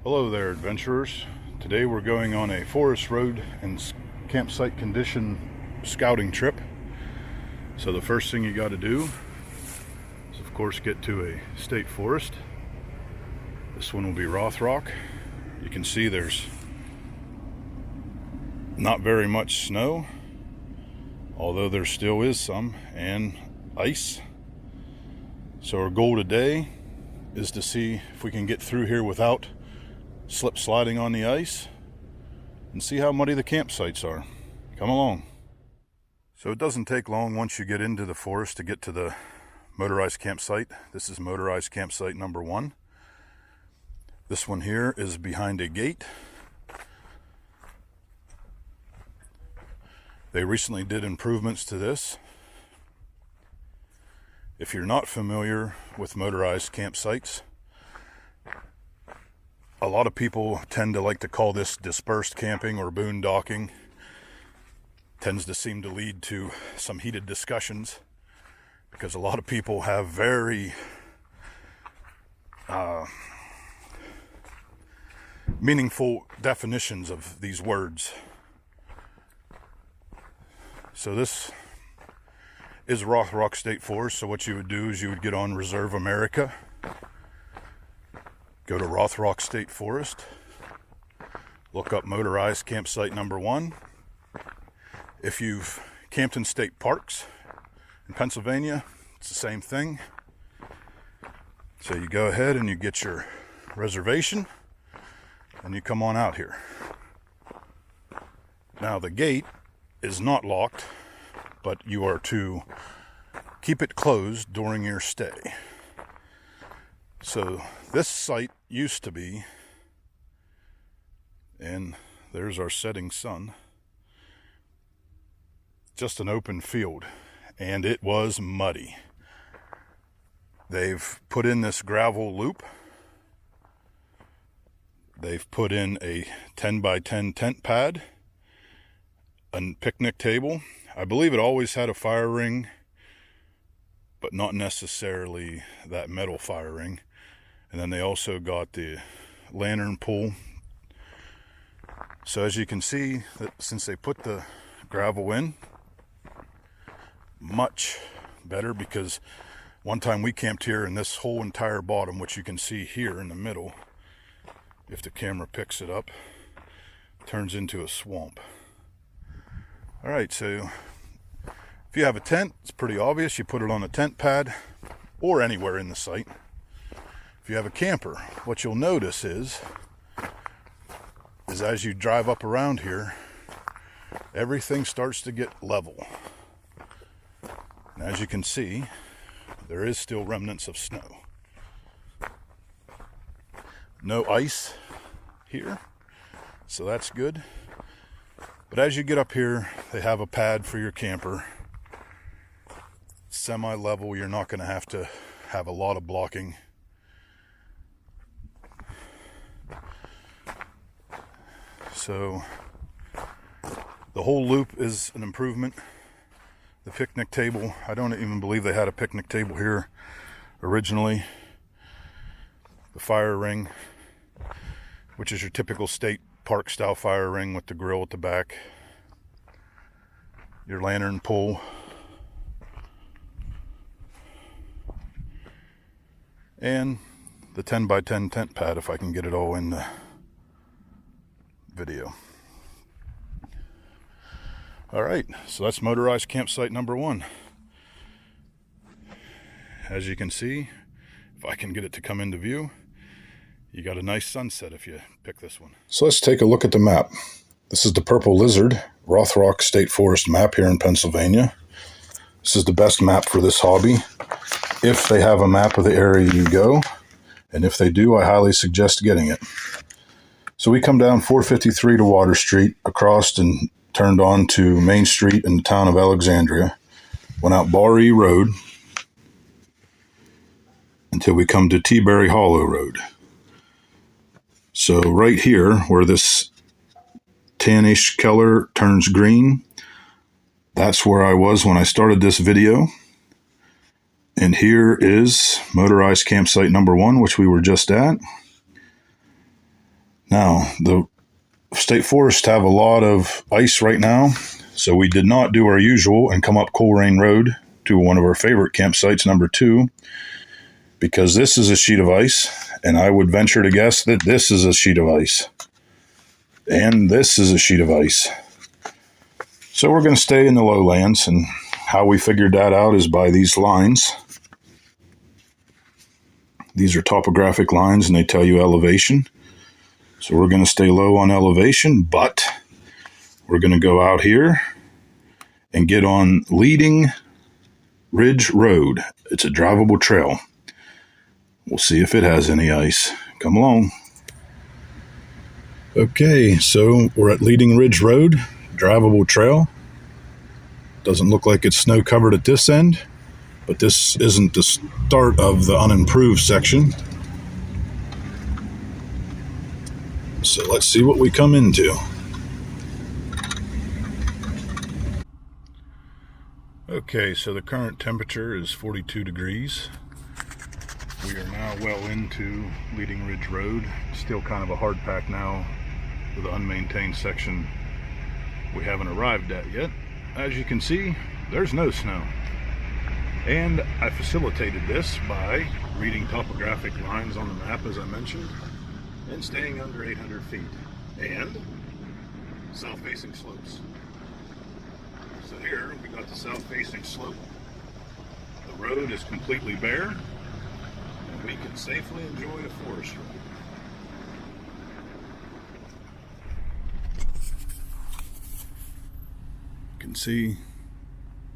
Hello there, adventurers. Today we're going on a forest road and campsite condition scouting trip. So the first thing you got to do is, of course, get to a state forest. This one will be Rothrock. You can see there's not very much snow, although there still is some, and ice. So our goal today is to see if we can get through here without slip sliding on the ice and see how muddy the campsites are. Come along. So it doesn't take long once you get into the forest to get to the motorized campsite. This is motorized campsite number 1. This one here is behind a gate. They recently did improvements to this. If you're not familiar with motorized campsites, a lot of people tend to like to call this dispersed camping or boondocking. Tends to seem to lead to some heated discussions because a lot of people have very meaningful definitions of these words. So this is Rothrock State Forest. So what you would do is you would get on Reserve America, go to Rothrock State Forest, look up motorized campsite number 1. If you've camped in state parks in Pennsylvania, it's the same thing. So you go ahead and you get your reservation and you come on out here. Now the gate is not locked, but you are to keep it closed during your stay. So this site used to be, and there's our setting sun, just an open field, and it was muddy. They've put in this gravel loop. They've put in a 10 by 10 tent pad, a picnic table. I believe it always had a fire ring, but not necessarily that metal fire ring. And then they also got the lantern pole. So as you can see, that since they put the gravel in, much better, because one time we camped here and this whole entire bottom, which you can see here in the middle, if the camera picks it up, turns into a swamp. All right, so if you have a tent, it's pretty obvious. You put it on a tent pad or anywhere in the site. If you have a camper, what you'll notice is as you drive up around here, everything starts to get level. And as you can see, there is still remnants of snow. No ice here, so that's good. But as you get up here, they have a pad for your camper. Semi-level, you're not going to have a lot of blocking. So the whole loop is an improvement. The picnic table, I don't even believe they had a picnic table here originally. The fire ring, which is your typical state park style fire ring with the grill at the back. Your lantern pole. And the 10 by 10 tent pad, if I can get it all in the video. All right, so that's motorized campsite number 1. As you can see, if I can get it to come into view, you got a nice sunset if you pick this one. So let's take a look at the map. This is the Purple Lizard Rothrock State Forest map here in Pennsylvania. This is the best map for this hobby, if they have a map of the area you go, and if they do, I highly suggest getting it. So we come down 453 to Water Street, across and turned on to Main Street in the town of Alexandria, went out Bar-E Road until we come to Teaberry Hollow Road. So right here, where this tannish color turns green, that's where I was when I started this video. And here is motorized campsite number 1, which we were just at. Now, the state forests have a lot of ice right now, so we did not do our usual and come up Coleraine Road to one of our favorite campsites, number 2, because this is a sheet of ice, and I would venture to guess that this is a sheet of ice. And this is a sheet of ice. So we're going to stay in the lowlands, and how we figured that out is by these lines. These are topographic lines, and they tell you elevation. So we're going to stay low on elevation, but we're going to go out here and get on Leading Ridge Road. It's a drivable trail. We'll see if it has any ice. Come along. Okay, so we're at Leading Ridge Road, drivable trail. Doesn't look like it's snow covered at this end, but this isn't the start of the unimproved section. So let's see what we come into. Okay, so the current temperature is 42 degrees. We are now well into Leading Ridge Road. Still kind of a hard pack now with the unmaintained section we haven't arrived at yet. As you can see, there's no snow. And I facilitated this by reading topographic lines on the map, as I mentioned, and staying under 800 feet, and south-facing slopes. So here we got the south-facing slope. The road is completely bare, and we can safely enjoy the forest road. You can see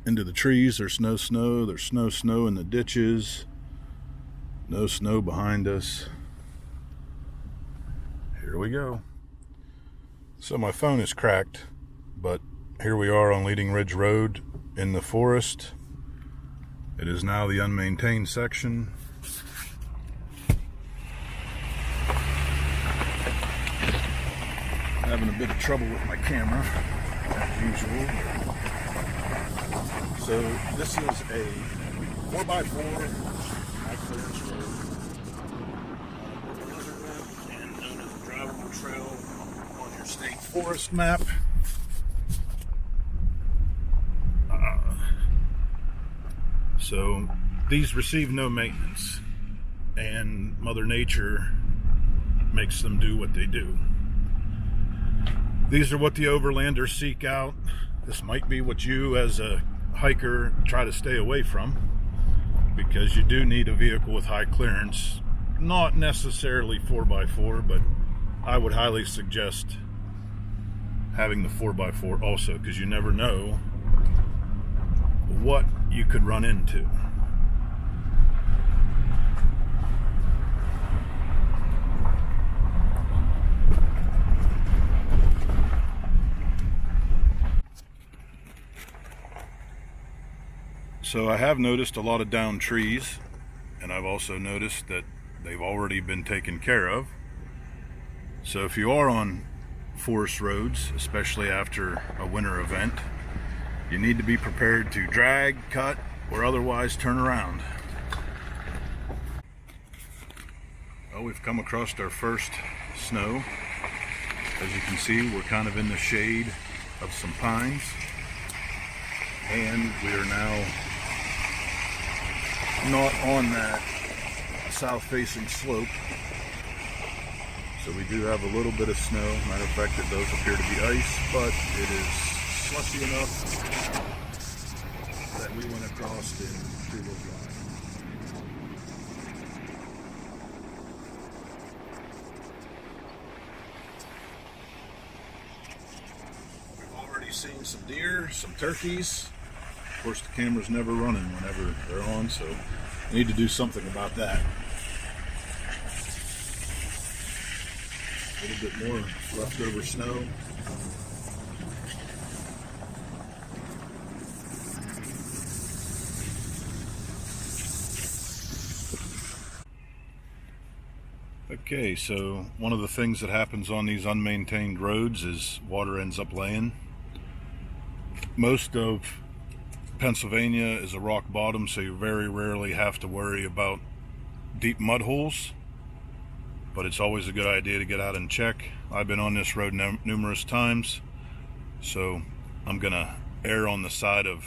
into the trees. There's no snow. There's no snow in the ditches. No snow behind us. Here we go. So my phone is cracked, but here we are on Leading Ridge Road in the forest. It is now the unmaintained section. Having a bit of trouble with my camera, as usual. So this is a 4x4 high clearance road. And known as a drivable trail on your state forest map. So these receive no maintenance, and Mother Nature makes them do what they do. These are what the overlanders seek out. This might be what you as a hiker try to stay away from, because you do need a vehicle with high clearance. Not necessarily 4x4, but I would highly suggest having the 4x4 also, because you never know what you could run into. So I have noticed a lot of downed trees, and I've also noticed that they've already been taken care of. So if you are on forest roads, especially after a winter event, you need to be prepared to drag, cut, or otherwise turn around. Well, we've come across our first snow. As you can see, we're kind of in the shade of some pines, and we are now not on that south-facing slope. So we do have a little bit of snow. Matter of fact, it does appear to be ice, but it is slushy enough that we went across in two-wheel drive. We've already seen some deer, some turkeys. Of course, the camera's never running whenever they're on, so I need to do something about that. A little bit more leftover snow. Okay, so one of the things that happens on these unmaintained roads is water ends up laying. Most of Pennsylvania is a rock bottom, so you very rarely have to worry about deep mud holes. but it's always a good idea to get out and check. I've been on this road numerous times, so I'm gonna err on the side of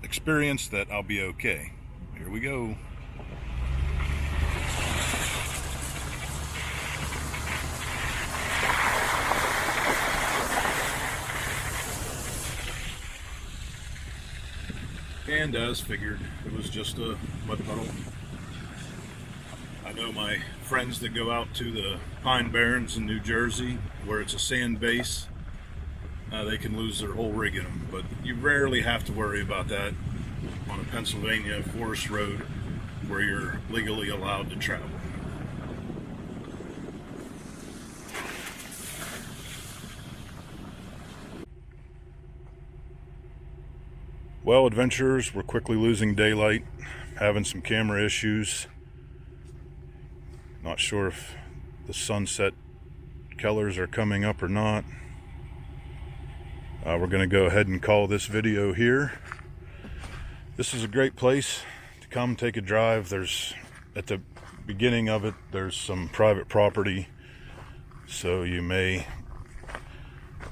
experience that I'll be okay. Here we go. And as figured, it was just a mud puddle. I know my friends that go out to the Pine Barrens in New Jersey, where it's a sand base, they can lose their whole rig in them, but you rarely have to worry about that on a Pennsylvania forest road where you're legally allowed to travel. Well, adventurers, we're quickly losing daylight, having some camera issues. Not sure if the sunset colors are coming up or not. We're going to go ahead and call this video here. This is a great place to come take a drive. There's, at the beginning of it, there's some private property, so you may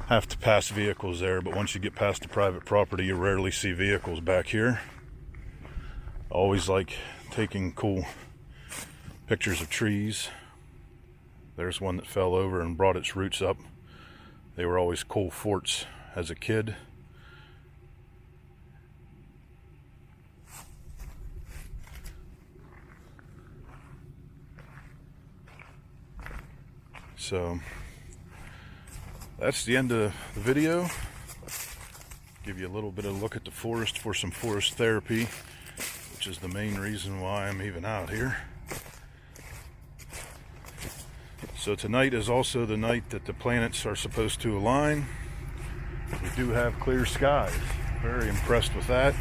have to pass vehicles there, but once you get past the private property, you rarely see vehicles back here. Always like taking cool pictures of trees. There's one that fell over and brought its roots up. They were always cool forts as a kid. So that's the end of the video. Give you a little bit of a look at the forest for some forest therapy, which is the main reason why I'm even out here. So tonight is also the night that the planets are supposed to align. We do have clear skies. Very impressed with that.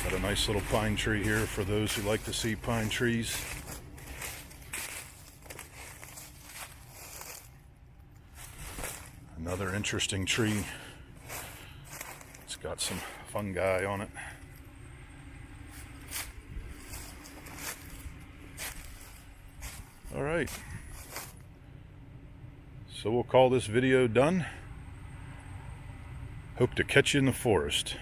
Got a nice little pine tree here for those who like to see pine trees. Another interesting tree. It's got some fungi on it. All right. So we'll call this video done. Hope to catch you in the forest.